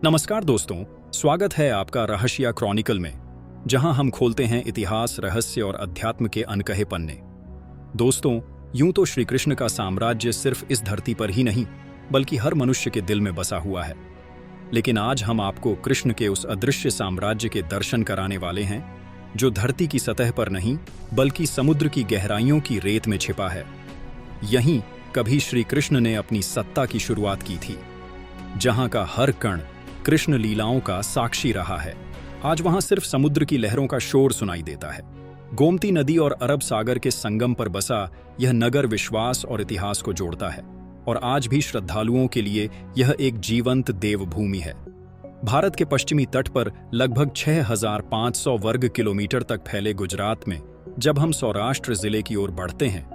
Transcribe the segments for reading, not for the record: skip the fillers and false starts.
नमस्कार दोस्तों, स्वागत है आपका रहस्य क्रॉनिकल में, जहां हम खोलते हैं इतिहास, रहस्य और अध्यात्म के अनकहे पन्ने। दोस्तों, यूं तो श्री कृष्ण का साम्राज्य सिर्फ इस धरती पर ही नहीं, बल्कि हर मनुष्य के दिल में बसा हुआ है। लेकिन आज हम आपको कृष्ण के उस अदृश्य साम्राज्य के दर्शन कराने वाले हैं, जो धरती की सतह पर नहीं, बल्कि समुद्र की गहराइयों की रेत में छिपा है। यहीं कभी श्री कृष्ण ने अपनी सत्ता की शुरुआत की थी, जहां का हर कण कृष्ण लीलाओं का साक्षी रहा है। आज वहां सिर्फ समुद्र की लहरों का शोर सुनाई देता है। गोमती नदी और अरब सागर के संगम पर बसा यह नगर विश्वास और इतिहास को जोड़ता है, और आज भी श्रद्धालुओं के लिए यह एक जीवंत देवभूमि है। भारत के पश्चिमी तट पर लगभग 6500 वर्ग किलोमीटर तक फैले गुजरात में जब हम सौराष्ट्र जिले की ओर बढ़ते हैं,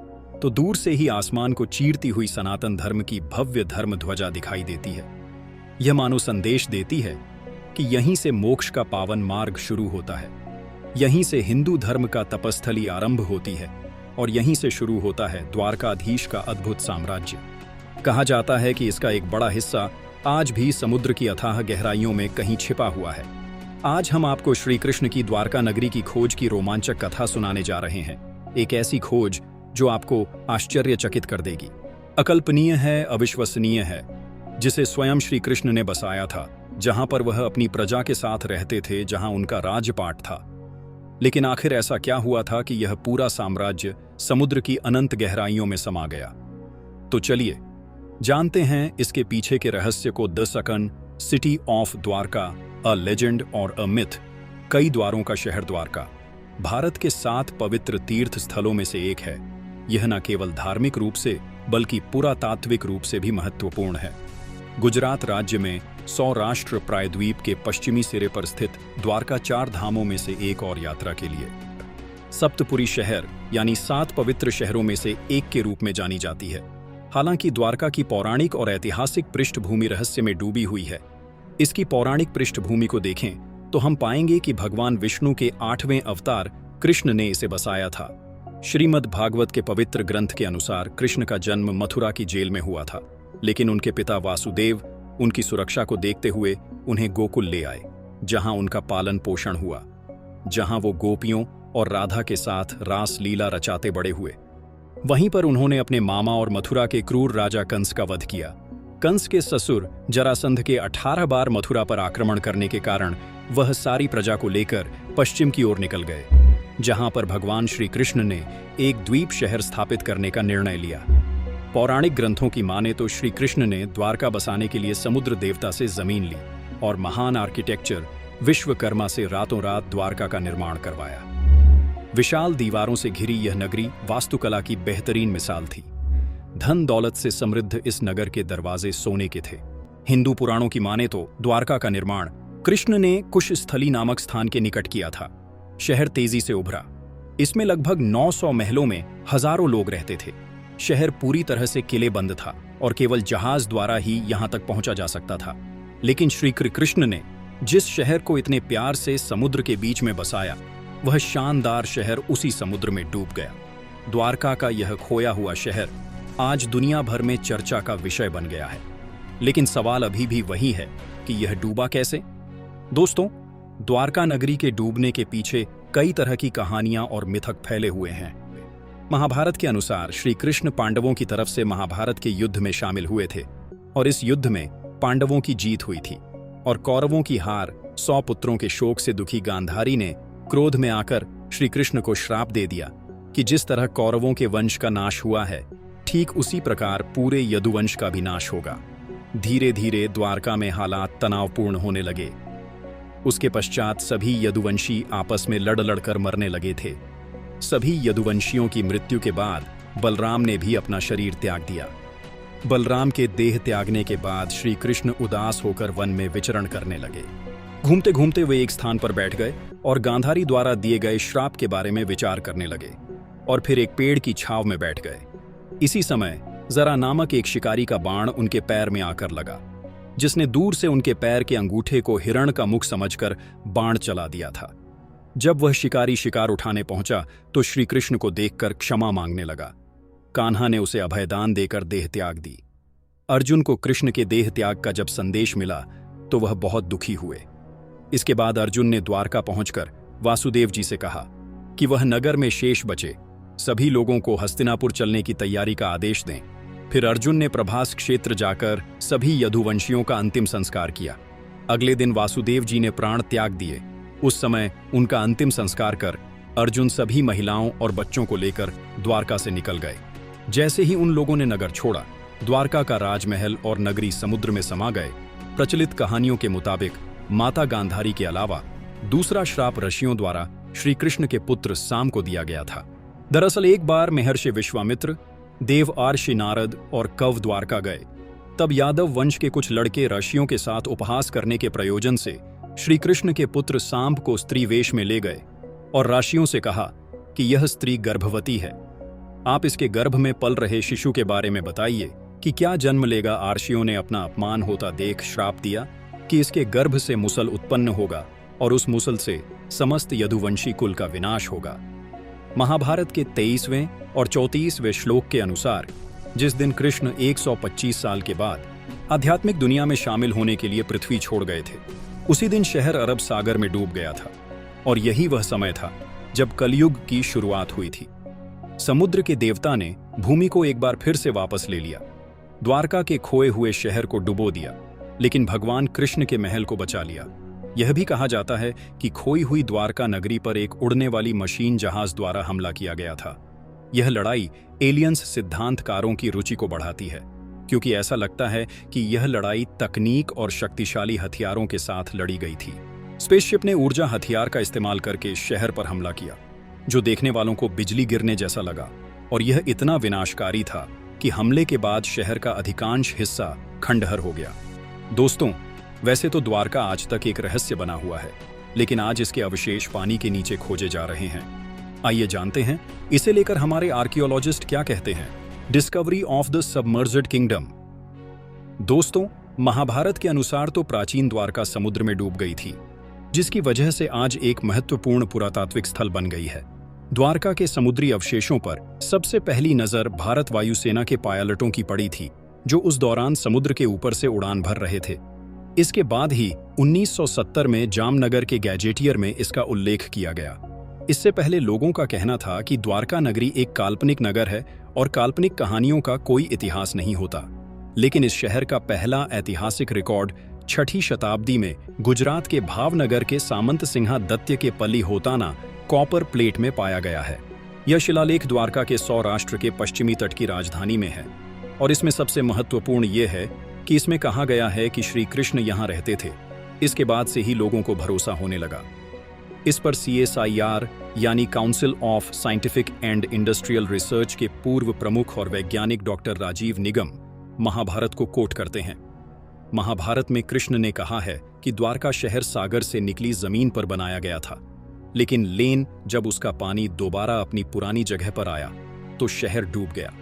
तो दूर से ही आसमान को चीरती हुई सनातन धर्म की भव्य धर्म ध्वजा दिखाई देती है। यह मानो संदेश देती है कि यहीं से मोक्ष का पावन मार्ग शुरू होता है, यहीं से हिंदू धर्म का तपस्थली आरंभ होती है, और यहीं से शुरू होता है द्वारकाधीश का अद्भुत साम्राज्य। कहा जाता है कि इसका एक बड़ा हिस्सा आज भी समुद्र की अथाह गहराइयों में कहीं छिपा हुआ है। आज हम आपको श्री कृष्ण की द्वारका नगरी की खोज की रोमांचक कथा सुनाने जा रहे हैं। एक ऐसी खोज जो आपको आश्चर्यचकित कर देगी, अकल्पनीय है, अविश्वसनीय है, जिसे स्वयं श्री कृष्ण ने बसाया था, जहां पर वह अपनी प्रजा के साथ रहते थे, जहां उनका राजपाट था। लेकिन आखिर ऐसा क्या हुआ था कि यह पूरा साम्राज्य समुद्र की अनंत गहराइयों में समा गया? तो चलिए जानते हैं इसके पीछे के रहस्य को। द सकन city of Dwarka, a legend और अ मिथ। कई द्वारों का शहर द्वारका भारत के 7 पवित्र तीर्थ स्थलों में से एक है। यह न केवल धार्मिक रूप से बल्कि पुरातात्विक रूप से भी महत्वपूर्ण है। गुजरात राज्य में सौराष्ट्र प्रायद्वीप के पश्चिमी सिरे पर स्थित द्वारका 4 धामों में से एक और यात्रा के लिए सप्तपुरी शहर यानी 7 पवित्र शहरों में से एक के रूप में जानी जाती है। हालांकि द्वारका की पौराणिक और ऐतिहासिक पृष्ठभूमि रहस्य में डूबी हुई है। इसकी पौराणिक पृष्ठभूमि को देखें तो हम पाएंगे कि भगवान विष्णु के 8वें अवतार कृष्ण ने इसे बसाया था। श्रीमद् भागवत के पवित्र ग्रंथ के अनुसार कृष्ण का जन्म मथुरा की जेल में हुआ था, लेकिन उनके पिता वासुदेव उनकी सुरक्षा को देखते हुए उन्हें गोकुल ले आए, जहां उनका पालन पोषण हुआ, जहां वो गोपियों और राधा के साथ रास लीला रचाते बड़े हुए। वहीं पर उन्होंने अपने मामा और मथुरा के क्रूर राजा कंस का वध किया। कंस के ससुर जरासंध के 18 बार मथुरा पर आक्रमण करने के कारण वह सारी प्रजा को लेकर पश्चिम की ओर निकल गए, जहां पर भगवान श्री कृष्ण ने एक द्वीप शहर स्थापित करने का निर्णय लिया। पौराणिक ग्रंथों की माने तो श्री कृष्ण ने द्वारका बसाने के लिए समुद्र देवता से जमीन ली और महान आर्किटेक्चर विश्वकर्मा से रातों रात द्वारका का निर्माण करवाया। विशाल दीवारों से घिरी यह नगरी वास्तुकला की बेहतरीन मिसाल थी। धन दौलत से समृद्ध इस नगर के दरवाजे सोने के थे। हिंदू पुराणों की माने तो द्वारका का निर्माण कृष्ण ने कुशस्थली नामक स्थान के निकट किया था। शहर तेजी से उभरा। इसमें लगभग 900 महलों में हजारों लोग रहते थे। शहर पूरी तरह से किले बंद था और केवल जहाज द्वारा ही यहां तक पहुंचा जा सकता था। लेकिन श्री कृष्ण ने जिस शहर को इतने प्यार से समुद्र के बीच में बसाया, वह शानदार शहर उसी समुद्र में डूब गया। द्वारका का यह खोया हुआ शहर आज दुनिया भर में चर्चा का विषय बन गया है। लेकिन सवाल अभी भी वही है कि यह डूबा कैसे? दोस्तों, द्वारका नगरी के डूबने के पीछे कई तरह की कहानियां और मिथक फैले हुए हैं। महाभारत के अनुसार श्री कृष्ण पांडवों की तरफ से महाभारत के युद्ध में शामिल हुए थे, और इस युद्ध में पांडवों की जीत हुई थी और कौरवों की हार। 100 पुत्रों के शोक से दुखी गांधारी ने क्रोध में आकर श्री कृष्ण को श्राप दे दिया कि जिस तरह कौरवों के वंश का नाश हुआ है, ठीक उसी प्रकार पूरे यदुवंश का भी नाश होगा। धीरे धीरे द्वारका में हालात तनावपूर्ण होने लगे। उसके पश्चात सभी यदुवंशी आपस में लड़ लड़कर मरने लगे थे। सभी यदुवंशियों की मृत्यु के बाद बलराम ने भी अपना शरीर त्याग दिया। बलराम के देह त्यागने के बाद श्री कृष्ण उदास होकर वन में विचरण करने लगे। घूमते घूमते वे एक स्थान पर बैठ गए और गांधारी द्वारा दिए गए श्राप के बारे में विचार करने लगे, और फिर एक पेड़ की छांव में बैठ गए। इसी समय जरा नामक एक शिकारी का बाण उनके पैर में आकर लगा, जिसने दूर से उनके पैर के अंगूठे को हिरण का मुख समझकर बाण चला दिया था। जब वह शिकारी शिकार उठाने पहुंचा तो श्री कृष्ण को देखकर क्षमा मांगने लगा। कान्हा ने उसे अभयदान देकर देह त्याग दी। अर्जुन को कृष्ण के देह त्याग का जब संदेश मिला तो वह बहुत दुखी हुए। इसके बाद अर्जुन ने द्वारका पहुंचकर वासुदेव जी से कहा कि वह नगर में शेष बचे सभी लोगों को हस्तिनापुर चलने की तैयारी का आदेश दें। फिर अर्जुन ने प्रभास क्षेत्र जाकर सभी यदुवंशियों का अंतिम संस्कार किया। अगले दिन वासुदेव जी ने प्राण त्याग दिए। उस समय उनका अंतिम संस्कार कर अर्जुन सभी महिलाओं और बच्चों को लेकर द्वारका से निकल गए। जैसे ही उन लोगों ने नगर छोड़ा, द्वारका का राजमहल और नगरी समुद्र में समा गए। प्रचलित कहानियों के मुताबिक माता गांधारी के अलावा दूसरा श्राप ऋषियों द्वारा श्री कृष्ण के पुत्र साम को दिया गया था। दरअसल एक बार महर्षि विश्वामित्र, देव आर्षि नारद और कव द्वारका गए। तब यादव वंश के कुछ लड़के ऋषियों के साथ उपहास करने के प्रयोजन से श्री कृष्ण के पुत्र सांब को स्त्री वेश में ले गए और ऋषियों से कहा कि यह स्त्री गर्भवती है, आप इसके गर्भ में पल रहे शिशु के बारे में बताइए कि क्या जन्म लेगा। आर्षियों ने अपना अपमान होता देख श्राप दिया कि इसके गर्भ से मुसल उत्पन्न होगा और उस मुसल से समस्त यदुवंशी कुल का विनाश होगा। महाभारत के 23वें और 34वें श्लोक के अनुसार जिस दिन कृष्ण 125 साल के बाद आध्यात्मिक दुनिया में शामिल होने के लिए पृथ्वी छोड़ गए थे, उसी दिन शहर अरब सागर में डूब गया था और यही वह समय था जब कलयुग की शुरुआत हुई थी। समुद्र के देवता ने भूमि को एक बार फिर से वापस ले लिया, द्वारका के खोए हुए शहर को डुबो दिया, लेकिन भगवान कृष्ण के महल को बचा लिया। यह भी कहा जाता है कि खोई हुई द्वारका नगरी पर एक उड़ने वाली मशीन जहाज द्वारा हमला किया गया था। यह लड़ाई एलियंस सिद्धांतकारों की रुचि को बढ़ाती है, क्योंकि ऐसा लगता है कि यह लड़ाई तकनीक और शक्तिशाली हथियारों के साथ लड़ी गई थी। स्पेसशिप ने ऊर्जा हथियार का इस्तेमाल करके शहर पर हमला किया, जो देखने वालों को बिजली गिरने जैसा लगा, और यह इतना विनाशकारी था कि हमले के बाद शहर का अधिकांश हिस्सा खंडहर हो गया। दोस्तों, वैसे तो द्वारका आज तक एक रहस्य बना हुआ है, लेकिन आज इसके अवशेष पानी के नीचे खोजे जा रहे हैं। आइए जानते हैं इसे लेकर हमारे आर्कियोलॉजिस्ट क्या कहते हैं। Discovery of the submerged kingdom. दोस्तों, महाभारत के अनुसार तो प्राचीन द्वारका समुद्र में डूब गई थी, जिसकी वजह से आज एक महत्वपूर्ण पुरातात्विक स्थल बन गई है। द्वारका के समुद्री अवशेषों पर सबसे पहली नजर भारत वायुसेना के पायलटों की पड़ी थी, जो उस दौरान समुद्र के ऊपर से उड़ान भर रहे थे। इसके बाद ही 1970 में जामनगर के गैजेटियर में इसका उल्लेख किया गया। इससे पहले लोगों का कहना था कि द्वारका नगरी एक काल्पनिक नगर है और काल्पनिक कहानियों का कोई इतिहास नहीं होता। लेकिन इस शहर का पहला ऐतिहासिक रिकॉर्ड 6ठी शताब्दी में गुजरात के भावनगर के सामंत सिंहा दत्य के पली होताना कॉपर प्लेट में पाया गया है। यह शिलालेख द्वारका के सौराष्ट्र के पश्चिमी तट की राजधानी में है, और इसमें सबसे महत्वपूर्ण यह है कि इसमें कहा गया है कि श्री कृष्ण यहाँ रहते थे। इसके बाद से ही लोगों को भरोसा होने लगा। इस पर CSIR यानी council of scientific and industrial research के पूर्व प्रमुख और वैज्ञानिक डॉक्टर राजीव निगम महाभारत को कोट करते हैं। महाभारत में कृष्ण ने कहा है कि द्वारका शहर सागर से निकली जमीन पर बनाया गया था, लेकिन लेन जब उसका पानी दोबारा अपनी पुरानी जगह पर आया तो शहर डूब गया।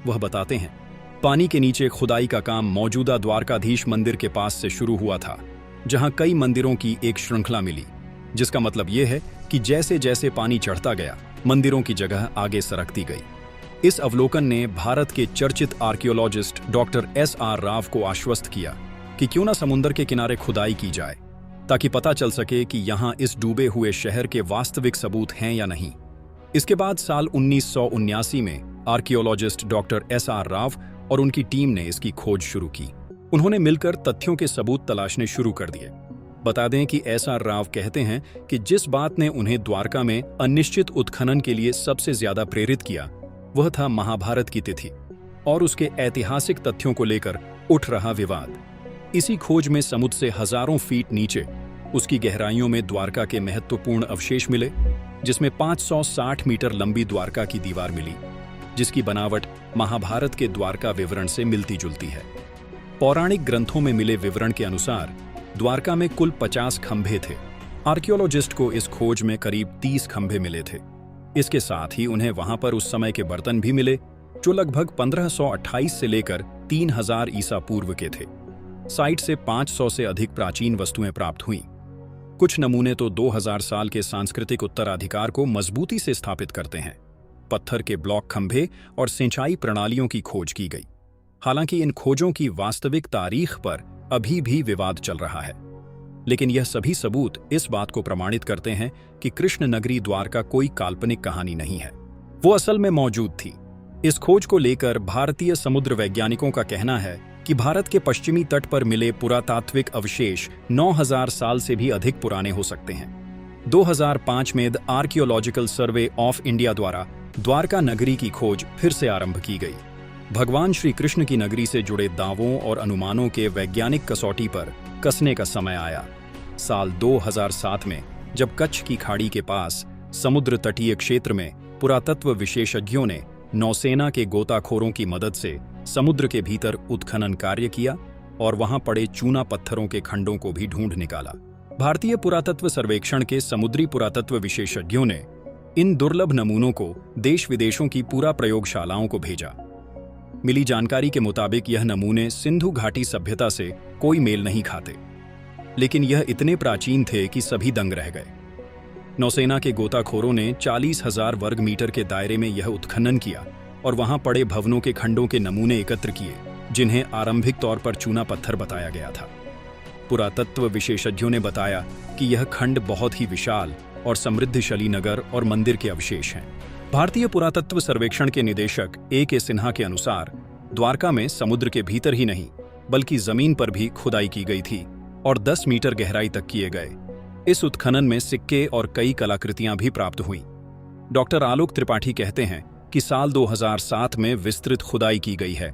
वह बताते हैं, पानी के नीचे खुदाई का काम मौजूदा द्वारकाधीश मंदिर के पास से शुरू हुआ था, जहां कई मंदिरों की एक श्रृंखला मिली, जिसका मतलब यह है कि जैसे जैसे पानी चढ़ता गया, मंदिरों की जगह आगे सरकती गई। इस अवलोकन ने भारत के चर्चित आर्कियोलॉजिस्ट डॉक्टर SR राव को आश्वस्त किया कि क्यों न समुद्र के किनारे खुदाई की जाए, ताकि पता चल सके कि यहाँ इस डूबे हुए शहर के वास्तविक सबूत हैं या नहीं। इसके बाद साल 1979 में आर्कियोलॉजिस्ट डॉक्टर SR राव और उनकी टीम ने इसकी खोज शुरू की। उन्होंने मिलकर तथ्यों के सबूत तलाशने शुरू कर दिए। बता दें कि SR राव कहते हैं कि जिस बात ने उन्हें द्वारका में अनिश्चित उत्खनन के लिए सबसे ज्यादा प्रेरित किया, वह था महाभारत की तिथि और उसके ऐतिहासिक तथ्यों को लेकर उठ रहा विवाद। इसी खोज में समुद्र से हजारों फीट नीचे उसकी गहराइयों में द्वारका के महत्वपूर्ण अवशेष मिले, जिसमें 560 मीटर लंबी द्वारका की दीवार मिली, जिसकी बनावट महाभारत के द्वारका विवरण से मिलती जुलती है। पौराणिक ग्रंथों में मिले विवरण के अनुसार द्वारका में कुल 50 खंभे थे। आर्कियोलॉजिस्ट को इस खोज में करीब 30 खंभे मिले थे। इसके साथ ही उन्हें वहां पर उस समय के बर्तन भी मिले, जो लगभग 1528 से लेकर 3000 ईसा पूर्व के थे। साइट से 500 से अधिक प्राचीन वस्तुएं प्राप्त हुईं। कुछ नमूने तो 2000 साल के सांस्कृतिक उत्तराधिकार को मजबूती से स्थापित करते हैं। पत्थर के ब्लॉक खंभे और सिंचाई प्रणालियों की खोज की गई। हालांकि इन खोजों की वास्तविक तारीख पर अभी भी विवाद चल रहा है। लेकिन यह सभी सबूत इस बात को प्रमाणित करते हैं कि कृष्ण नगरी द्वारका कोई काल्पनिक कहानी नहीं है, वो असल में मौजूद थी। इस खोज को लेकर भारतीय समुद्र वैज्ञानिकों का कहना है कि भारत के पश्चिमी तट पर मिले पुरातात्विक अवशेष 9000 साल से भी अधिक पुराने हो सकते हैं। 2005 में the archaeological survey of India द्वारा द्वारका नगरी की खोज फिर से आरंभ की गई। भगवान श्री कृष्ण की नगरी से जुड़े दावों और अनुमानों के वैज्ञानिक कसौटी पर कसने का समय आया। साल 2007 में जब कच्छ की खाड़ी के पास समुद्र तटीय क्षेत्र में पुरातत्व विशेषज्ञों ने नौसेना के गोताखोरों की मदद से समुद्र के भीतर उत्खनन कार्य किया और वहां पड़े चूना पत्थरों के खंडों को भी ढूंढ निकाला। भारतीय पुरातत्व सर्वेक्षण के समुद्री पुरातत्व विशेषज्ञों ने इन दुर्लभ नमूनों को देश विदेशों की पूरा प्रयोगशालाओं को भेजा। मिली जानकारी के मुताबिक यह नमूने सिंधु घाटी सभ्यता से कोई मेल नहीं खाते, लेकिन यह इतने प्राचीन थे कि सभी दंग रह गए। नौसेना के गोताखोरों ने 40,000 वर्ग मीटर के दायरे में यह उत्खनन किया और वहां पड़े भवनों के खंडों के नमूने एकत्र किए, जिन्हें आरंभिक तौर पर चूना पत्थर बताया गया था। पुरातत्व विशेषज्ञों ने बताया कि यह खंड बहुत ही विशाल और समृद्धशाली नगर और मंदिर के अवशेष हैं। भारतीय पुरातत्व सर्वेक्षण के निदेशक A.K. सिन्हा के अनुसार द्वारका में समुद्र के भीतर ही नहीं बल्कि जमीन पर भी खुदाई की गई थी और 10 मीटर गहराई तक किए गए। इस उत्खनन में सिक्के और कई कलाकृतियां भी प्राप्त हुईं। डॉक्टर आलोक त्रिपाठी कहते हैं कि साल 2007 में विस्तृत खुदाई की गई है।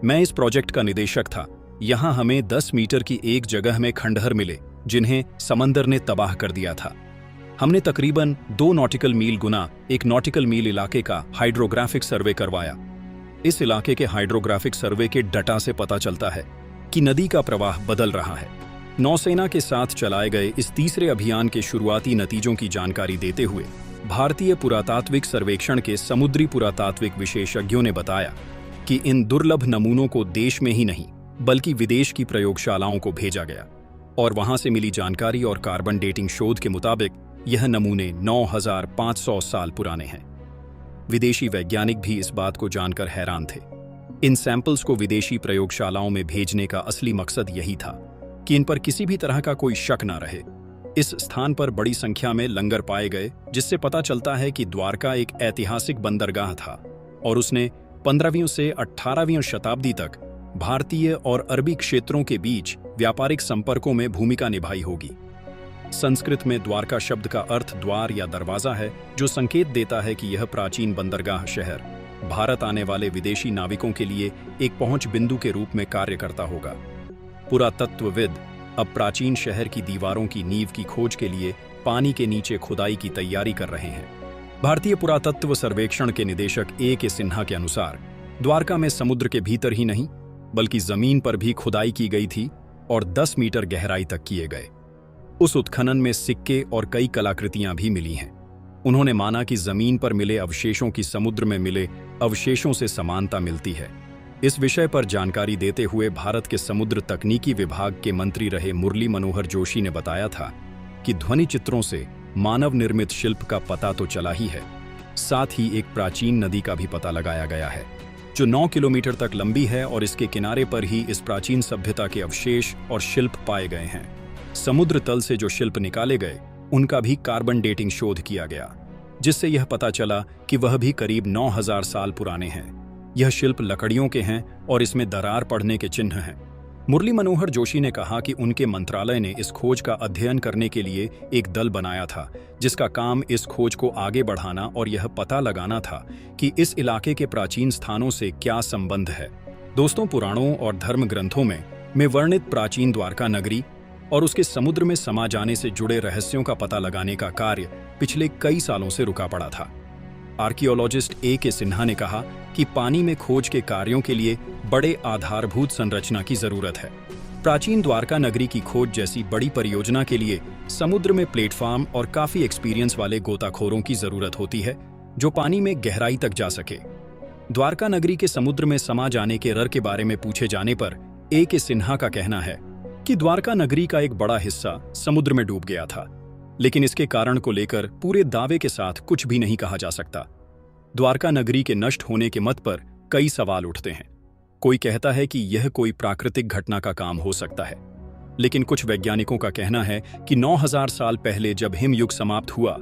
मैं इस प्रोजेक्ट का निदेशक था। यहां हमें 10 मीटर की एक जगह में खंडहर मिले जिन्हें समंदर ने तबाह कर दिया था। हमने तकरीबन 2 नॉटिकल मील गुना 1 नॉटिकल मील इलाके का हाइड्रोग्राफिक सर्वे करवाया। इस इलाके के हाइड्रोग्राफिक सर्वे के डाटा से पता चलता है कि नदी का प्रवाह बदल रहा है। नौसेना के साथ चलाए गए इस तीसरे अभियान के शुरुआती नतीजों की जानकारी देते हुए भारतीय पुरातात्विक सर्वेक्षण के समुद्री पुरातात्विक विशेषज्ञों ने बताया कि इन दुर्लभ नमूनों को देश में ही नहीं बल्कि विदेश की प्रयोगशालाओं को भेजा गया और वहां से मिली जानकारी और कार्बन डेटिंग शोध के मुताबिक यह नमूने 9500 साल पुराने हैं। विदेशी वैज्ञानिक भी इस बात को जानकर हैरान थे। इन सैंपल्स को विदेशी प्रयोगशालाओं में भेजने का असली मकसद यही था कि इन पर किसी भी तरह का कोई शक न रहे। इस स्थान पर बड़ी संख्या में लंगर पाए गए, जिससे पता चलता है कि द्वारका एक ऐतिहासिक बंदरगाह था और उसने 15वीं से 18वीं शताब्दी तक भारतीय और अरबी क्षेत्रों के बीच व्यापारिक संपर्कों में भूमिका निभाई होगी। संस्कृत में द्वारका शब्द का अर्थ द्वार या दरवाजा है, जो संकेत देता है कि यह प्राचीन बंदरगाह शहर भारत आने वाले विदेशी नाविकों के लिए एक पहुंच बिंदु के रूप में कार्य करता होगा। पुरातत्वविद अब प्राचीन शहर की दीवारों की नींव की खोज के लिए पानी के नीचे खुदाई की तैयारी कर रहे हैं। भारतीय पुरातत्व सर्वेक्षण के निदेशक A.K. सिन्हा के अनुसार द्वारका में समुद्र के भीतर ही नहीं बल्कि जमीन पर भी खुदाई की गई थी और 10 मीटर गहराई तक किए गए। उस उत्खनन में सिक्के और कई कलाकृतियां भी मिली हैं। उन्होंने माना कि जमीन पर मिले अवशेषों की समुद्र में मिले अवशेषों से समानता मिलती है। इस विषय पर जानकारी देते हुए भारत के समुद्र तकनीकी विभाग के मंत्री रहे मुरली मनोहर जोशी ने बताया था कि ध्वनि चित्रों से मानव निर्मित शिल्प का पता तो चला ही है, साथ ही एक प्राचीन नदी का भी पता लगाया गया है जो 9 किलोमीटर तक लंबी है और इसके किनारे पर ही इस प्राचीन सभ्यता के अवशेष और शिल्प पाए गए हैं। समुद्र तल से जो शिल्प निकाले गए उनका भी कार्बन डेटिंग शोध किया गया, जिससे यह पता चला कि वह भी करीब 9000 साल पुराने हैं। यह शिल्प लकड़ियों के हैं और इसमें दरार पड़ने के चिन्ह हैं। मुरली मनोहर जोशी ने कहा कि उनके मंत्रालय ने इस खोज का अध्ययन करने के लिए एक दल बनाया था, जिसका काम इस खोज को आगे बढ़ाना और यह पता लगाना था कि इस इलाके के प्राचीन स्थानों से क्या संबंध है। दोस्तों, पुराणों और धर्म ग्रंथों में वर्णित प्राचीन द्वारका नगरी और उसके समुद्र में समा जाने से जुड़े रहस्यों का पता लगाने का कार्य पिछले कई सालों से रुका पड़ा था। Archaeologist A.K. सिन्हा ने कहा कि पानी में खोज के कार्यों के लिए बड़े आधारभूत संरचना की जरूरत है। प्राचीन द्वारका नगरी की खोज जैसी बड़ी परियोजना के लिए समुद्र में प्लेटफॉर्म और काफी एक्सपीरियंस वाले गोताखोरों की जरूरत होती है जो पानी में गहराई तक जा सके। द्वारका नगरी के समुद्र में समा जाने के रहस्य के बारे में पूछे जाने पर A.K. सिन्हा का कहना है कि द्वारका नगरी का एक बड़ा हिस्सा समुद्र में डूब गया था, लेकिन इसके कारण को लेकर पूरे दावे के साथ कुछ भी नहीं कहा जा सकता। द्वारका नगरी के नष्ट होने के मत पर कई सवाल उठते हैं। कोई कहता है कि यह कोई प्राकृतिक घटना का काम हो सकता है, लेकिन कुछ वैज्ञानिकों का कहना है कि 9000 साल पहले जब हिमयुग समाप्त हुआ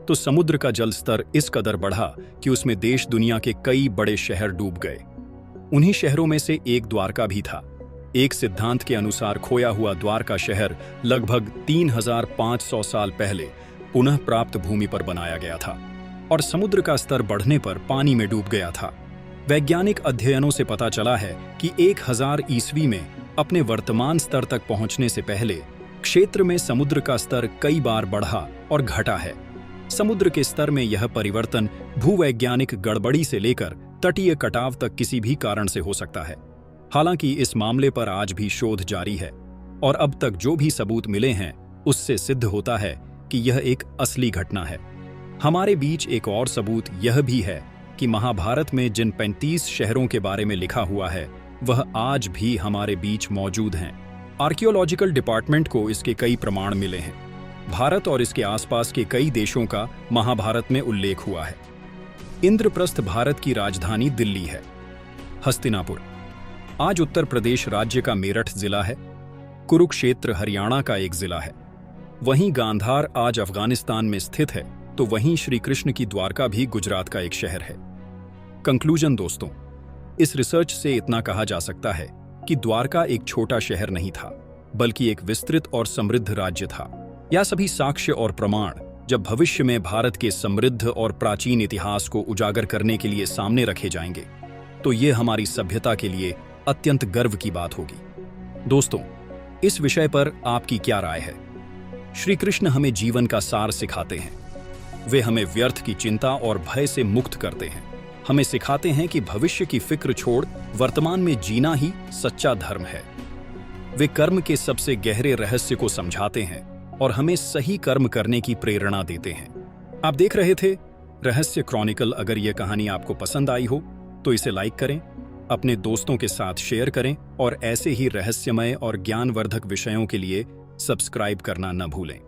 तो समुद्र का जल स्तर इस कदर बढ़ा कि उसमें देश दुनिया के कई बड़े शहर डूब गए। उन्हीं शहरों में से एक द्वारका भी था। एक सिद्धांत के अनुसार खोया हुआ द्वारका शहर लगभग 3500 साल पहले पुनः प्राप्त भूमि पर बनाया गया था और समुद्र का स्तर बढ़ने पर पानी में डूब गया था। वैज्ञानिक अध्ययनों से पता चला है कि 1000 ईस्वी में अपने वर्तमान स्तर तक पहुंचने से पहले क्षेत्र में समुद्र का स्तर कई बार बढ़ा और घटा है। समुद्र के स्तर में यह परिवर्तन भूवैज्ञानिक गड़बड़ी से लेकर तटीय कटाव तक किसी भी कारण से हो सकता है। हालांकि इस मामले पर आज भी शोध जारी है और अब तक जो भी सबूत मिले हैं उससे सिद्ध होता है कि यह एक असली घटना है। हमारे बीच एक और सबूत यह भी है कि महाभारत में जिन 35 शहरों के बारे में लिखा हुआ है वह आज भी हमारे बीच मौजूद हैं। आर्कियोलॉजिकल डिपार्टमेंट को इसके कई प्रमाण मिले हैं। भारत और इसके आसपास के कई देशों का महाभारत में उल्लेख हुआ है। इंद्रप्रस्थ भारत की राजधानी दिल्ली है। हस्तिनापुर आज उत्तर प्रदेश राज्य का मेरठ जिला है। कुरुक्षेत्र हरियाणा का एक जिला है। वहीं गांधार आज अफगानिस्तान में स्थित है, तो वहीं श्री कृष्ण की द्वारका भी गुजरात का एक शहर है। कंक्लूजन दोस्तों, इस रिसर्च से इतना कहा जा सकता है कि द्वारका एक छोटा शहर नहीं था, बल्कि एक विस्तृत और समृद्ध राज्य था। यह सभी साक्ष्य और प्रमाण जब भविष्य में भारत के समृद्ध और प्राचीन इतिहास को उजागर करने के लिए सामने रखे जाएंगे, तो ये हमारी सभ्यता के लिए अत्यंत गर्व की बात होगी। दोस्तों, इस विषय पर आपकी क्या राय है? श्री कृष्ण हमें जीवन का सार सिखाते हैं। वे हमें व्यर्थ की चिंता और भय से मुक्त करते हैं। हमें सिखाते हैं कि भविष्य की फिक्र छोड़ वर्तमान में जीना ही सच्चा धर्म है। वे कर्म के सबसे गहरे रहस्य को समझाते हैं और हमें सही कर्म करने की प्रेरणा देते हैं। आप देख रहे थे रहस्य क्रॉनिकल। अगर यह कहानी आपको पसंद आई हो तो इसे लाइक करें, अपने दोस्तों के साथ शेयर करें और ऐसे ही रहस्यमय और ज्ञानवर्धक विषयों के लिए सब्सक्राइब करना न भूलें।